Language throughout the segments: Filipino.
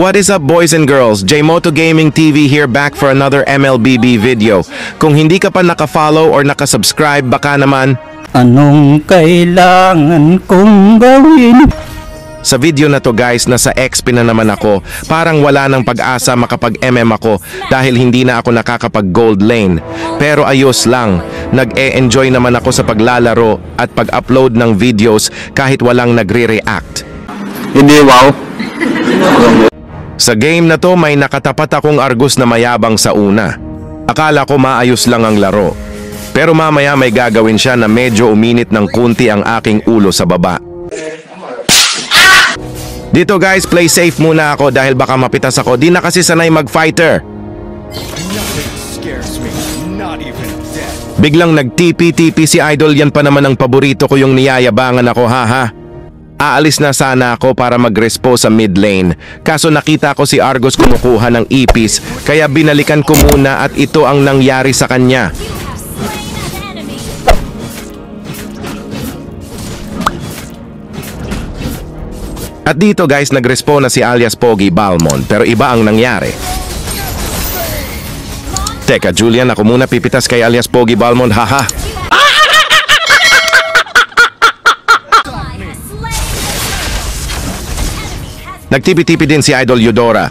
What is up boys and girls, Jmoto Gaming TV here back for another MLBB video. Kung hindi ka pa naka-follow or naka-subscribe, baka naman... Anong kailangan kong gawin? Sa video na to guys, nasa XP na naman ako. Parang wala nang pag-asa makapag-MM ako dahil hindi na ako nakakapag-gold lane. Pero ayos lang, nag-e-enjoy naman ako sa paglalaro at pag-upload ng videos kahit walang nagre-react. Hindi wow. Sa game na to may nakatapat akong Argus na mayabang sa una. Akala ko maayos lang ang laro. Pero mamaya may gagawin siya na medyo uminit ng kunti ang aking ulo sa baba. Dito guys, play safe muna ako dahil baka mapitas ako. Di na kasi sanay mag-fighter. Biglang nag-TP-TP si Idol, yan pa naman ang paborito ko, yung niyayabangan ako, haha. Aalis na sana ako para mag-respo sa mid lane. Kaso nakita ko si Argus kumukuha ng ipis, kaya binalikan ko muna at ito ang nangyari sa kanya. At dito guys, nag-respo na si alias Pogi Balmond, pero iba ang nangyari. Teka Julian, ako muna pipitas kay alias Pogi Balmond, haha. Nagtipi-tipi din si Idol Eudora.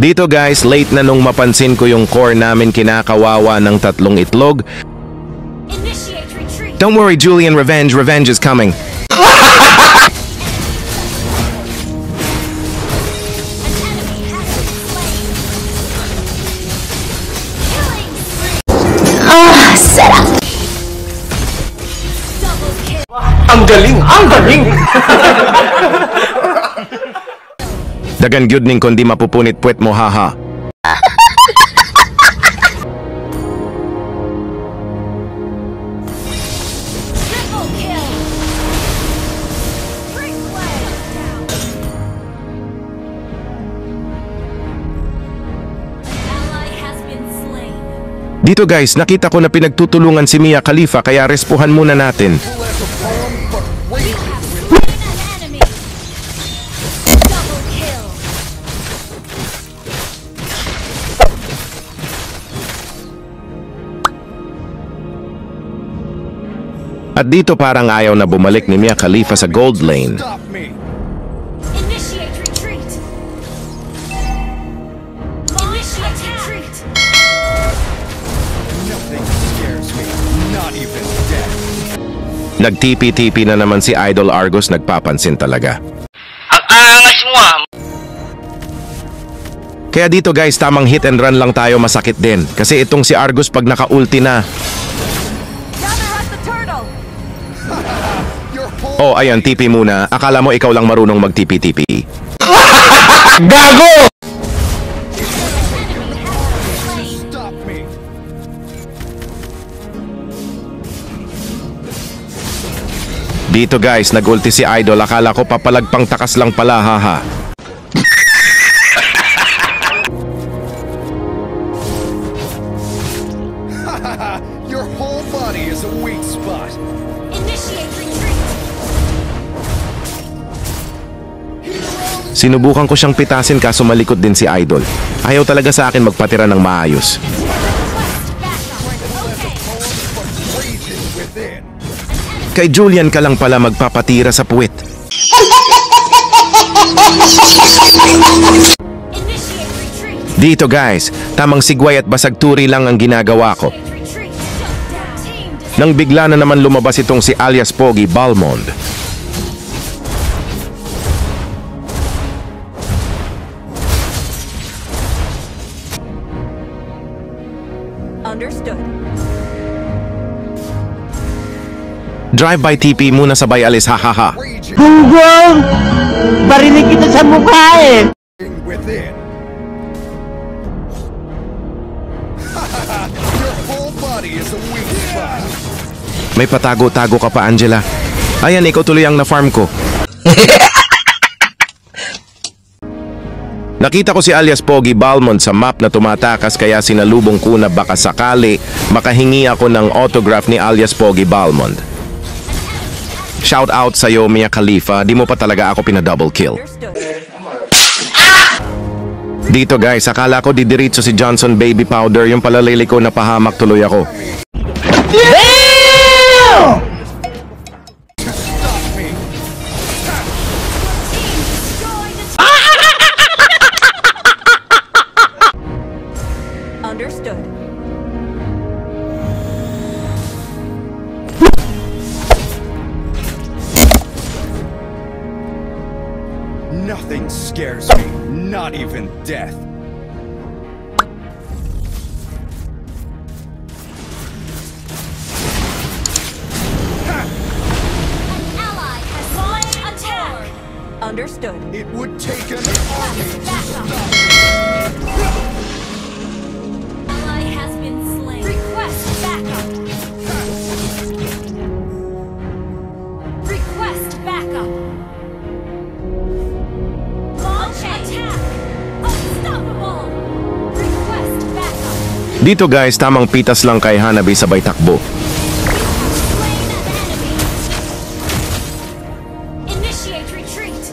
Dito guys, late na nung mapansin ko yung core namin kinakawawa ng 3 itlog. Don't worry Julian, revenge is coming. Sarap! Ang galing! Ang galing! Dagan gyud ning kundi mapupunit puwet mo, haha. Dito guys, nakita ko na pinagtutulungan si Mia Khalifa kaya respuhan muna natin. At dito parang ayaw na bumalik ni Mia Khalifa sa gold lane. Nag-TP-TP na naman si Idol Argus, nagpapansin talaga. Ang angas mo ah! Kaya dito guys, tamang hit and run lang tayo, masakit din. Kasi itong si Argus pag naka-ulti na. Oh, ayan, TP muna. Akala mo ikaw lang marunong mag-TP-TP. Gago! Dito guys, nag-ulti si Idol. Akala ko papalagpang takas lang pala, haha. Your whole body is a weak spot. Initiate retreat. Sinubukan ko siyang pitasin kaso malikot din si Idol. Ayaw talaga sa akin magpatira ng maayos. Kay Julian ka lang pala magpapatira sa puwit. Dito guys, tamang sigway at basag turi lang ang ginagawa ko. Nang bigla na naman lumabas itong si alias Pogi Balmond. Understood. Drive-by TP muna sabay alis, hahaha. Hugong! Barinig kita sa mukha eh! Within. Your whole body is a weak spot. May patago-tago ka pa, Angela. Ayan, ikaw tuloy ang na-farm ko. Nakita ko si alias Pogi Balmond sa map na tumatakas kaya sinalubong ko na baka sakali makahingi ako ng autograph ni alias Pogi Balmond. Shout out sa'yo, Mia Khalifa. Di mo pa talaga ako pina-double kill. Understood. Dito guys, akala ko didiritso si Johnson Baby Powder, yung palalili ko na pahamak tuloy ako. Understood. Nothing scares me, not even death. Ally has launched attack. Understood. It would take an army to Backup. Ally has been slain. Request backup. Request backup. Launch attack. Unstoppable. Request backup. Dito guys, tamang pitas lang kay Hanabi sabay takbo. Slain an enemy. Initiate retreat.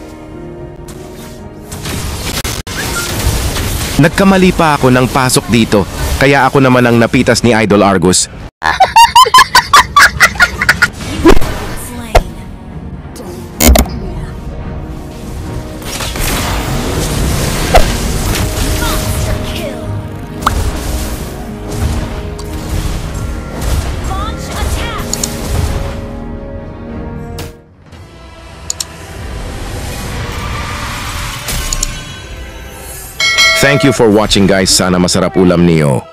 Nagkamali pa ako ng pasok dito, kaya ako naman ang napitas ni Idol Argus. Slain. Monster kill. Launch attack. Thank you for watching guys, sana masarap ulam niyo.